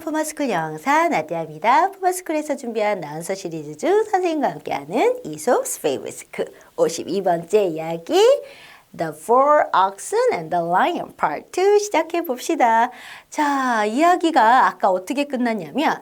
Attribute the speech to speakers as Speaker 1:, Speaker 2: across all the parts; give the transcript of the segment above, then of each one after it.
Speaker 1: 포머스쿨 영사 나디아입니다. 포머스쿨에서 준비한 나운서 시리즈 중 선생님과 함께하는 이솝스 페이블스 52번째 이야기 The Four Oxen and the Lion Part 2 시작해 봅시다. 자, 이야기가 아까 어떻게 끝났냐면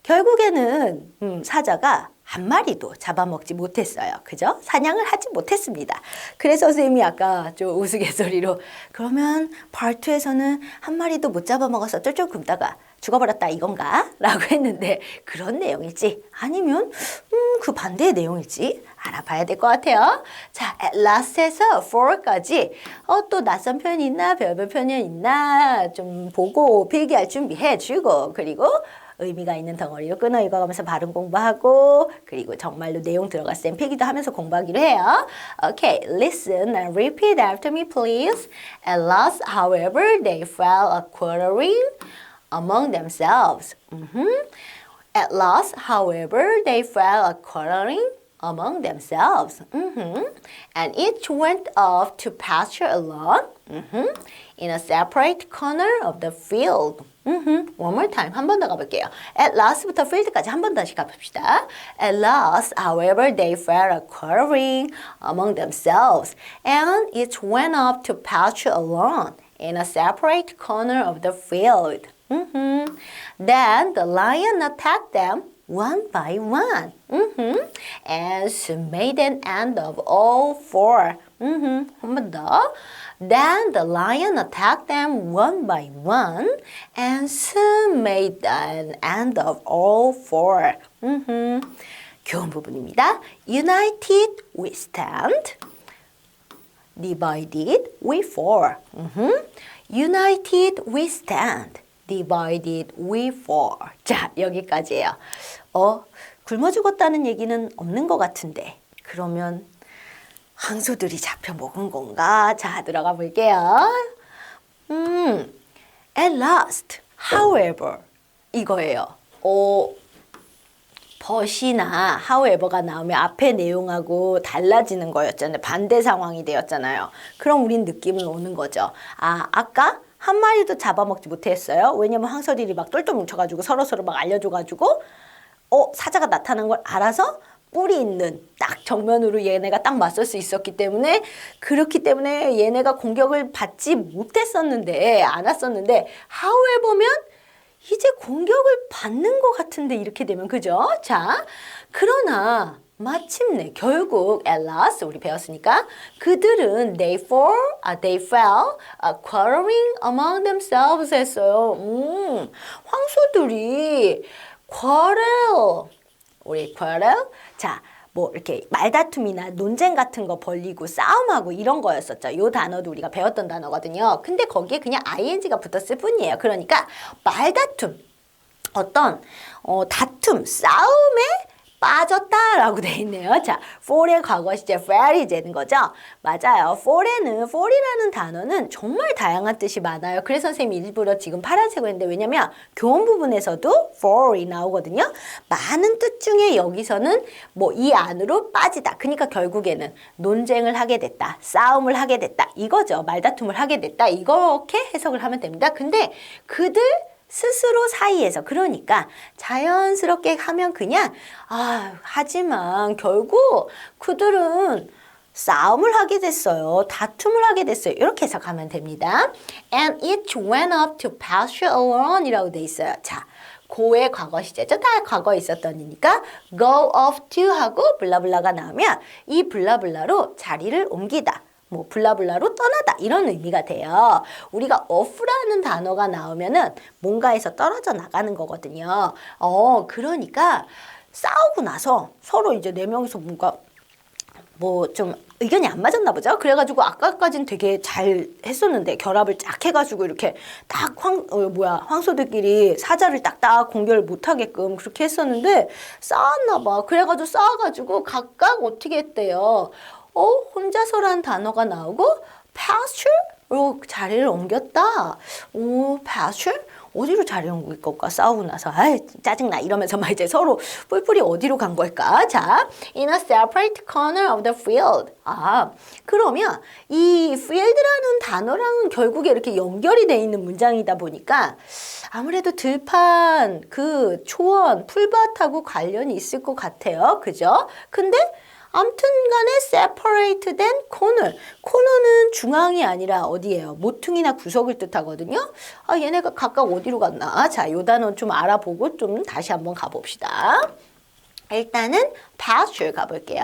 Speaker 1: 결국에는 사자가 한 마리도 잡아먹지 못했어요. 그죠? 사냥을 하지 못했습니다. 그래서 선생님이 아까 좀 우스갯소리로 그러면 파트 2에서는 한 마리도 못 잡아먹어서 쫄쫄 굶다가 죽어버렸다 이건가? 라고 했는데 그런 내용일지 아니면 그 반대의 내용일지 알아봐야 될 것 같아요. 자, at last에서 for까지 또 낯선 표현이 있나 배워볼 표현이 있나 좀 보고 필기할 준비해주고 그리고 의미가 있는 덩어리로 끊어 읽어가면서 발음 공부하고 그리고 정말로 내용 들어갔을 땐 필기도 하면서 공부하기로 해요. Okay, listen and repeat after me please. At last, however, they fell a quarrelling among themselves. At last, however, they fell a quarrelling among themselves. And each went off to pasture alone in a separate corner of the field. One more time. 한 번 더 가볼게요. At last부터 field까지 한 번 다시 가봅시다. At last, however, they fell a quarrelling among themselves, and each went off to pasture alone in a separate corner of the field. Then the lion attacked them one by one, and soon made an end of all four. 한 번 더. Then the lion attacked them one by one, and soon made an end of all four. 교훈 부분입니다. United we stand, divided we fall. United we stand, divided we fall. 자, 여기까지예요. 굶어 죽었다는 얘기는 없는 것 같은데 그러면 황소들이 잡혀 먹은 건가? 자, 들어가 볼게요. At last, however 이거예요. but이나 however가 나오면 앞에 내용하고 달라지는 거였잖아요. 반대 상황이 되었잖아요. 그럼 우린 느낌은 오는 거죠. 아까 한 마리도 잡아먹지 못했어요. 왜냐면 황소들이 막 똘똘 뭉쳐가지고 서로서로 막 알려줘가지고 사자가 나타난 걸 알아서 뿔이 있는 딱 정면으로 얘네가 딱 맞설 수 있었기 때문에 그렇기 때문에 얘네가 공격을 받지 못했었는데 않았었는데 however면 이제 공격을 받는 것 같은데 이렇게 되면 그죠? 자, 그러나 마침내 결국 at last 우리 배웠으니까 그들은 they fell quarreling among themselves 했어요. 황소들이 quarrel 자, 뭐 이렇게 말다툼이나 논쟁 같은 거 벌리고 싸움하고 이런 거였었죠. 요 단어도 우리가 배웠던 단어거든요. 근데 거기에 그냥 ing가 붙었을 뿐이에요. 그러니까 말다툼, 어떤 다툼, 싸움에 빠졌다라고 돼 있네요. 자, fall의 과거 시제 fell이 되는 거죠. 맞아요. fall이라는 단어는 정말 다양한 뜻이 많아요. 그래서 선생님이 일부러 지금 파란색으로 했는데 왜냐면 교원 부분에서도 fall이 나오거든요. 많은 뜻 중에 여기서는 뭐 이 안으로 빠지다. 그러니까 결국에는 논쟁을 하게 됐다. 싸움을 하게 됐다. 이거죠. 말다툼을 하게 됐다. 이렇게 해석을 하면 됩니다. 근데 그들 스스로 사이에서 그러니까 자연스럽게 하면 그냥 하지만 결국 그들은 싸움을 하게 됐어요. 다툼을 하게 됐어요. 이렇게 해석하면 됩니다. And each went up to pasture alone 이라고 돼 있어요. 자, go의 과거 시제죠. 다 과거에 있었던 이니까 go off to 하고 블라블라가 나오면 이 블라블라로 자리를 옮기다. 뭐 블라블라로 떠나다 이런 의미가 돼요. 우리가 off라는 단어가 나오면은 뭔가에서 떨어져 나가는 거거든요. 그러니까 싸우고 나서 서로 이제 네 명이서 뭔가 뭐 좀 의견이 안 맞았나 보죠. 그래가지고 아까까지는 되게 잘 했었는데 결합을 쫙 해가지고 이렇게 딱 황소들끼리 사자를 딱딱 공격을 못하게끔 그렇게 했었는데 싸웠나 봐. 그래가지고 싸워가지고 각각 어떻게 했대요. 혼자서란 단어가 나오고 pasture로 자리를 옮겼다. pasture? 어디로 자리 옮길 걸까? 싸우고 나서 아이 짜증나 이러면서 막 이제 서로 뿔뿔이 어디로 간 걸까? 자, in a separate corner of the field. 아, 그러면 이 field라는 단어랑은 결국에 이렇게 연결이 돼 있는 문장이다 보니까 아무래도 들판, 그 초원, 풀밭하고 관련이 있을 것 같아요. 그죠? 근데 아무튼 간에 separate 된 corner. corner는 중앙이 아니라 어디예요? 모퉁이나 구석을 뜻하거든요. 아, 얘네가 각각 어디로 갔나? 자, 요 단어 좀 알아보고 좀 다시 한번 가봅시다. 일단은 pasture 가볼게요.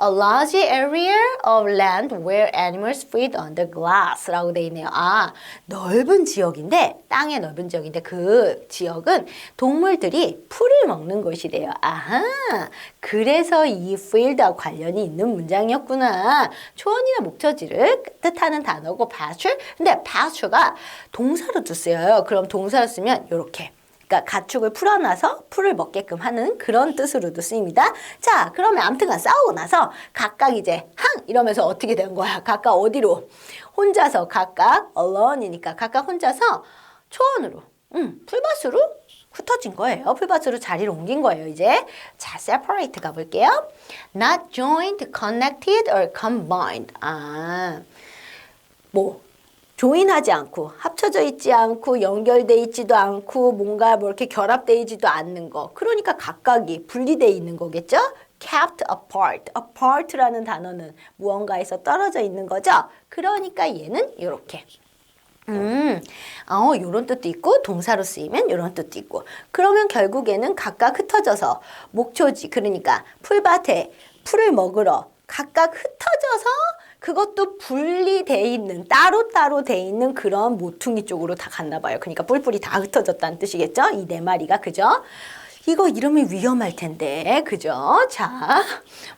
Speaker 1: A large area of land where animals feed on the grass 라고 돼 있네요. 아, 넓은 지역인데, 땅의 넓은 지역인데 그 지역은 동물들이 풀을 먹는 곳이래요. 아하, 그래서 이 field와 관련이 있는 문장이었구나. 초원이나 목초지를 뜻하는 단어고 pasture. 근데 pasture가 동사로도 쓰여요. 그럼 동사로 쓰면 이렇게. 그러니까 가축을 풀어놔서 풀을 먹게끔 하는 그런 뜻으로도 쓰입니다. 자, 그러면 아무튼간 싸우고 나서 각각 이제 항 이러면서 어떻게 된 거야? 각각 어디로? 혼자서 각각 alone이니까 각각 혼자서 초원으로, 풀밭으로 흩어진 거예요. 풀밭으로 자리를 옮긴 거예요, 이제. 자, separate 가볼게요. Not joined, connected, or combined. 아, 조인하지 않고 합쳐져 있지 않고 연결돼 있지도 않고 뭔가 뭐 이렇게 결합돼 있지도 않는 거. 그러니까 각각이 분리돼 있는 거겠죠? kept apart. apart라는 단어는 무언가에서 떨어져 있는 거죠? 그러니까 얘는 이렇게. 요런 뜻도 있고 동사로 쓰이면 요런 뜻도 있고. 그러면 결국에는 각각 흩어져서 목초지 그러니까 풀밭에 풀을 먹으러 각각 흩어져서 그것도 분리돼 있는 따로따로 돼 있는 그런 모퉁이 쪽으로 다 갔나 봐요. 그러니까 뿔뿔이 다 흩어졌다는 뜻이겠죠? 이 네 마리가 그죠? 이거 이러면 위험할 텐데 그죠? 자,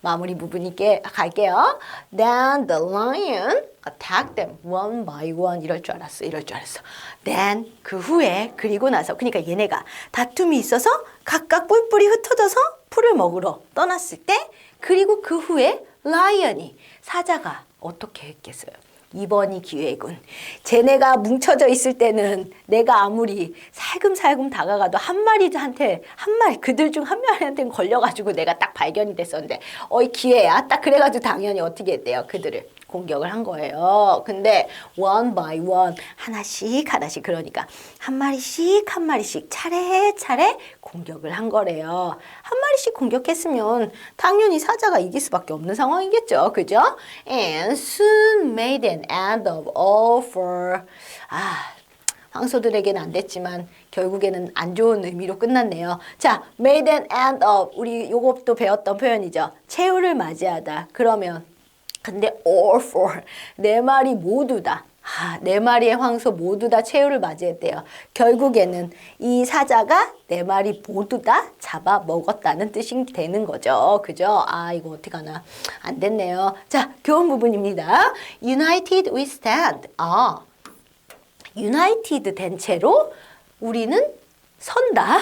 Speaker 1: 마무리 부분이게 갈게요. Then the lion attacked them one by one. 이럴 줄 알았어. Then 그 후에 그리고 나서 그러니까 얘네가 다툼이 있어서 각각 뿔뿔이 흩어져서 풀을 먹으러 떠났을 때 그리고 그 후에 lion이 사자가 어떻게 했겠어요? 이번이 기회군. 쟤네가 뭉쳐져 있을 때는 내가 아무리 살금살금 다가가도 그들 중 한 마리한테는 걸려가지고 내가 딱 발견이 됐었는데 기회야. 딱 그래가지고 당연히 어떻게 했대요? 그들을 공격을 한 거예요. 근데 one by one 하나씩 그러니까 한 마리씩 차례차례 공격을 한 거래요. 한 마리씩 공격했으면 당연히 사자가 이길 수밖에 없는 상황이겠죠. 그죠? And soon made an end of all for 황소들에게는 안 됐지만 결국에는 안 좋은 의미로 끝났네요. 자, made an end of 우리 요것도 배웠던 표현이죠. 최후를 맞이하다. 그러면 근데 all for 네 마리 모두 다 네 마리의 황소 모두 다 최후를 맞이했대요. 결국에는 이 사자가 네 마리 모두 다 잡아먹었다는 뜻이 되는 거죠. 그죠? 이거 어떡하나. 안 됐네요. 자, 교훈 부분입니다. United we stand. united 된 채로 우리는 선다.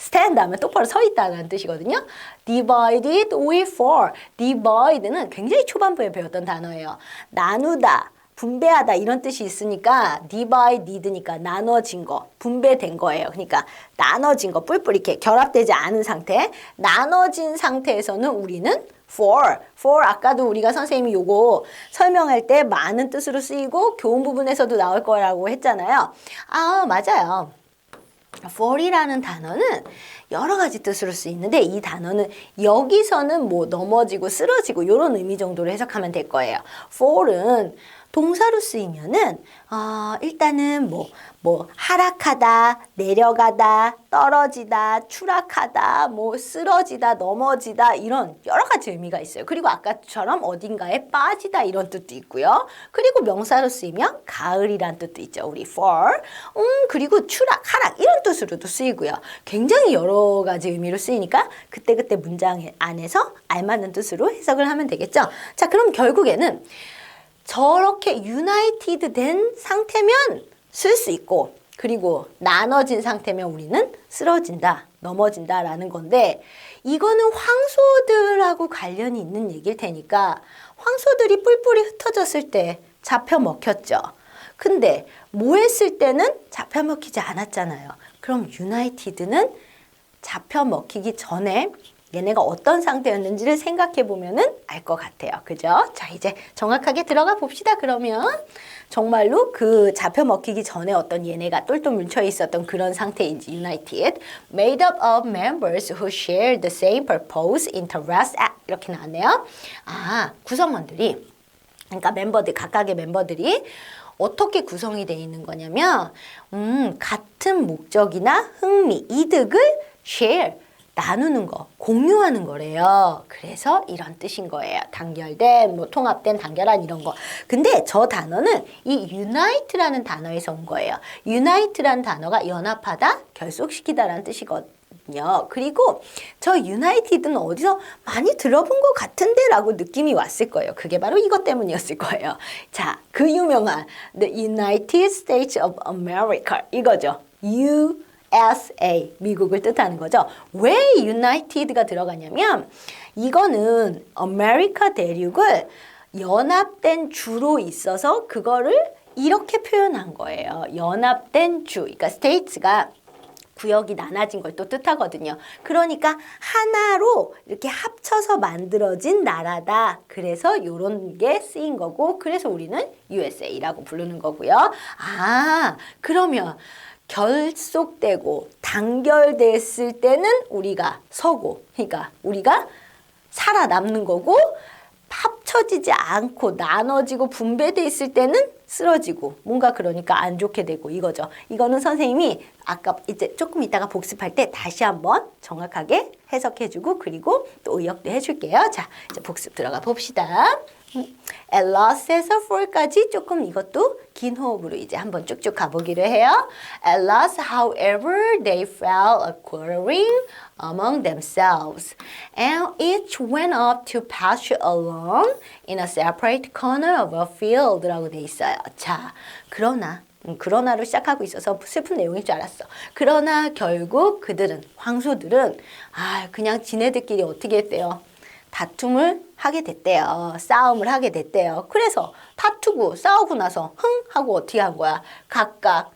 Speaker 1: stand 하면 똑바로 서 있다는 뜻이거든요. divided we fall. divide는 굉장히 초반부에 배웠던 단어예요. 나누다, 분배하다 이런 뜻이 있으니까 divided니까 나눠진 거, 분배된 거예요. 그러니까 나눠진 거, 뿔뿔이 이렇게 결합되지 않은 상태. 나눠진 상태에서는 우리는 for 아까도 우리가 선생님이 요거 설명할 때 많은 뜻으로 쓰이고 교훈 부분에서도 나올 거라고 했잖아요. 맞아요. for이라는 단어는 여러 가지 뜻으로 쓰이는데 이 단어는 여기서는 넘어지고 쓰러지고 이런 의미 정도로 해석하면 될 거예요. for은 동사로 쓰이면은 일단은 하락하다, 내려가다, 떨어지다, 추락하다, 쓰러지다, 넘어지다 이런 여러 가지 의미가 있어요. 그리고 아까처럼 어딘가에 빠지다 이런 뜻도 있고요. 그리고 명사로 쓰이면 가을이란 뜻도 있죠. 우리 fall. 그리고 추락, 하락 이런 뜻으로도 쓰이고요. 굉장히 여러 가지 의미로 쓰이니까 그때그때 문장 안에서 알맞는 뜻으로 해석을 하면 되겠죠. 자, 그럼 결국에는 저렇게 유나이티드 된 상태면 쓸 수 있고 그리고 나눠진 상태면 우리는 쓰러진다, 넘어진다 라는 건데 이거는 황소들하고 관련이 있는 얘기일 테니까 황소들이 뿔뿔이 흩어졌을 때 잡혀 먹혔죠. 근데 모였을 때는 잡혀 먹히지 않았잖아요. 그럼 united는 잡혀 먹히기 전에 얘네가 어떤 상태였는지를 생각해 보면은 알 것 같아요. 그죠? 자, 이제 정확하게 들어가 봅시다. 그러면 정말로 그 잡혀 먹히기 전에 어떤 얘네가 똘똘 뭉쳐 있었던 그런 상태인지 united, made up of members who share the same purpose, interest, 이렇게 나왔네요. 아, 구성원들이, 그러니까 멤버들, 각각의 멤버들이 어떻게 구성이 되어 있는 거냐면 같은 목적이나 흥미, 이득을 share, 나누는 거, 공유하는 거래요. 그래서 이런 뜻인 거예요. 단결된, 뭐 통합된, 단결한 이런 거. 근데 저 단어는 이 unite라는 단어에서 온 거예요. unite라는 단어가 연합하다, 결속시키다라는 뜻이거든요. 그리고 저 united는 어디서 많이 들어본 것 같은데 라고 느낌이 왔을 거예요. 그게 바로 이것 때문이었을 거예요. 자, 그 유명한 The United States of America 이거죠. USA, 미국을 뜻하는 거죠. 왜 United가 들어가냐면 이거는 아메리카 대륙을 연합된 주로 있어서 그거를 이렇게 표현한 거예요. 연합된 주, 그러니까 States가 구역이 나눠진 걸 또 뜻하거든요. 그러니까 하나로 이렇게 합쳐서 만들어진 나라다. 그래서 이런 게 쓰인 거고, 그래서 우리는 USA라고 부르는 거고요. 아, 그러면 결속되고 단결됐을 때는 우리가 서고, 그러니까 우리가 살아남는 거고, 합쳐지지 않고 나눠지고 분배돼 있을 때는 쓰러지고 뭔가 그러니까 안 좋게 되고 이거죠. 이거는 선생님이 아까 이제 조금 이따가 복습할 때 다시 한번 정확하게 해석해주고 그리고 또 의역도 해줄게요. 자, 이제 복습 들어가 봅시다. At last에서 for까지 조금 이것도 긴 호흡으로 이제 한번 쭉쭉 가보기로 해요. At last, however, they fell a quarreling among themselves, and each went up to pasture alone in a separate corner of a field라고 돼 있어요. 자, 그러나로 시작하고 있어서 슬픈 내용일 줄 알았어. 그러나 결국 그들은, 황소들은 그냥 지네들끼리 어떻게 했대요? 다툼을 하게 됐대요. 싸움을 하게 됐대요. 그래서 다투고 싸우고 나서 하고 어떻게 한 거야? 각각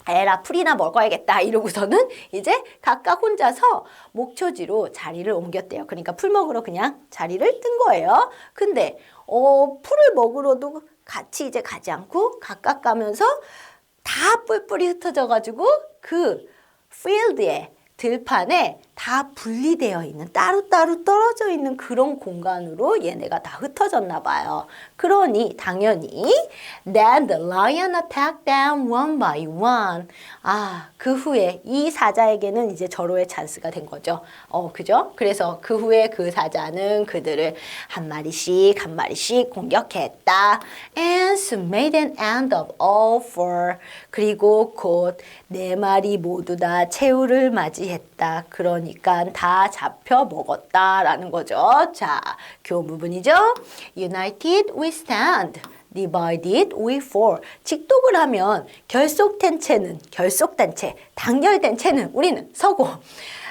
Speaker 1: 에라 풀이나 먹어야겠다 이러고서는 이제 각각 혼자서 목초지로 자리를 옮겼대요. 그러니까 풀 먹으러 그냥 자리를 뜬 거예요. 근데 풀을 먹으러도 같이 이제 가지 않고 각각 가면서 다 뿔뿔이 흩어져 가지고 그 필드에 들판에 다 분리되어 있는 따로따로 떨어져 있는 그런 공간으로 얘네가 다 흩어졌나 봐요. 그러니 당연히 Then the lion attacked them one by one. 그 후에 이 사자에게는 이제 절호의 찬스가 된 거죠. 그죠? 그래서 그 후에 그 사자는 그들을 한 마리씩 공격했다. And made an end of all four. 그리고 곧 4마리 모두 다 최후를 맞이했다. 그러니까 다 잡혀 먹었다라는 거죠. 자, 교훈 부분이죠. United we stand. Divided we fall. 직독을 하면 결속된 채는 결속된 채, 단결된 채는 우리는 서고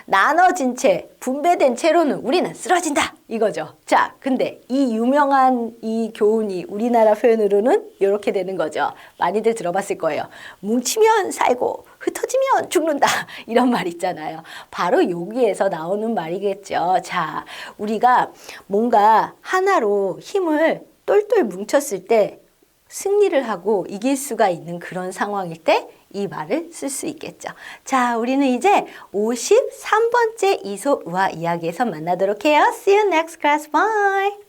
Speaker 1: 나눠진 채, 분배된 채로는 우리는 쓰러진다. 이거죠. 자, 근데 이 유명한 이 교훈이 우리나라 표현으로는 이렇게 되는 거죠. 많이들 들어봤을 거예요. 뭉치면 살고 흩어지면 죽는다. 이런 말 있잖아요. 바로 여기에서 나오는 말이겠죠. 자, 우리가 뭔가 하나로 힘을 똘똘 뭉쳤을 때 승리를 하고 이길 수가 있는 그런 상황일 때 이 말을 쓸 수 있겠죠. 자, 우리는 이제 53번째 이솝 우화 이야기에서 만나도록 해요. See you next class. Bye.